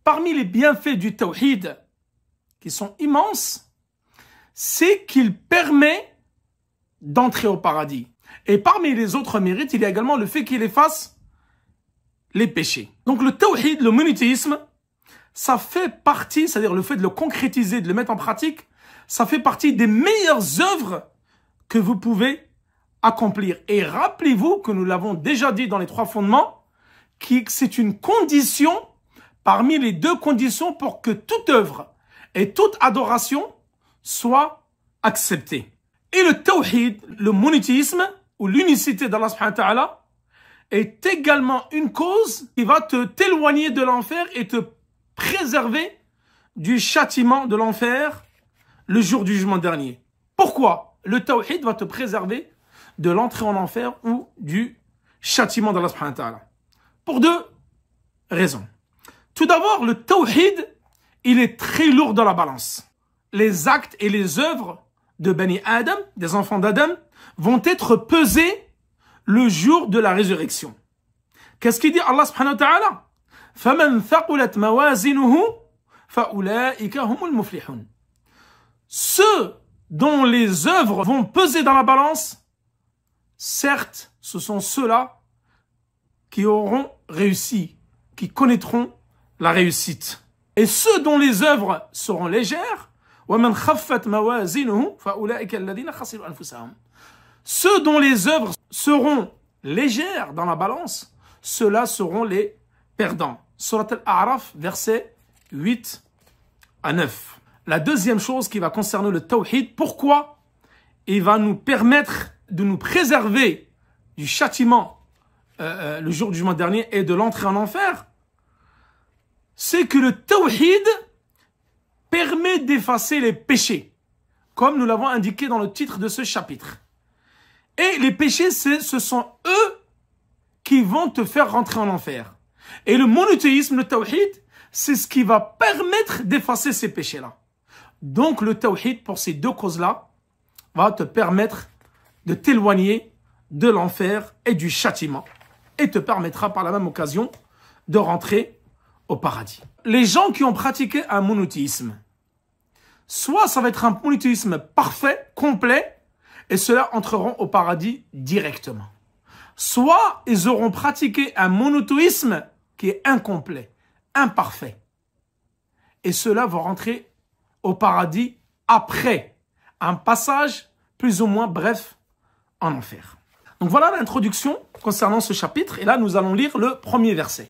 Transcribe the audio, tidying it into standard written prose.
parmi les bienfaits du tawhid, qui sont immenses, c'est qu'il permet d'entrer au paradis. Et parmi les autres mérites, il y a également le fait qu'il efface les péchés. Donc le tawhid, le monothéisme, ça fait partie, c'est-à-dire le fait de le concrétiser, de le mettre en pratique, ça fait partie des meilleures œuvres que vous pouvez accomplir. Et rappelez-vous que nous l'avons déjà dit dans les 3 fondements, que c'est une condition parmi les 2 conditions pour que toute œuvre et toute adoration soit acceptée. Et le tawhid, le monothéisme, ou l'unicité d'Allah subhanahu wa ta'ala, est également une cause qui va t'éloigner de l'enfer et te préserver du châtiment de l'enfer le jour du jugement dernier. Pourquoi? Le tawhid va te préserver de l'entrée en enfer ou du châtiment d'Allah subhanahu wa ta'ala. Pour 2 raisons. Tout d'abord, le tawhid, il est très lourd dans la balance. Les actes et les œuvres de Bani Adam, des enfants d'Adam, vont être pesés le jour de la résurrection. Qu'est-ce qu'il dit Allah subhanahu wa ta'ala? فَمَنْ ثَقُلَتْ مَوَازِنُهُ فَأُولَٰئِكَ هُمُ الْمُفْلِحُونَ. Ceux dont les œuvres vont peser dans la balance, certes, ce sont ceux-là qui auront réussi, qui connaîtront la réussite. Et ceux dont les œuvres seront légères, وَمَنْ خَفَّتْ مَوَازِنُهُ فَأُولَٰئِكَ الَّذِينَ خَسِرُوا أَنفُسَهُمْ. Ceux dont les œuvres seront légères dans la balance, ceux-là seront les perdants. Surat Al-A'raf, versets 8 à 9. La deuxième chose qui va concerner le tawhid, pourquoi il va nous permettre de nous préserver du châtiment le jour du jugement dernier et de l'entrée en enfer, c'est que le tawhid permet d'effacer les péchés, comme nous l'avons indiqué dans le titre de ce chapitre. Et les péchés, ce sont eux qui vont te faire rentrer en enfer. Et le monothéisme, le tawhid, c'est ce qui va permettre d'effacer ces péchés-là. Donc le tawhid, pour ces 2 causes-là, va te permettre de t'éloigner de l'enfer et du châtiment. Et te permettra par la même occasion de rentrer au paradis. Les gens qui ont pratiqué un monothéisme, soit ça va être un monothéisme parfait, complet, et ceux-là entreront au paradis directement. Soit ils auront pratiqué un monothéisme qui est incomplet, imparfait. Et ceux-là vont rentrer au paradis après un passage plus ou moins bref en enfer. Donc voilà l'introduction concernant ce chapitre. Et là, nous allons lire le premier verset.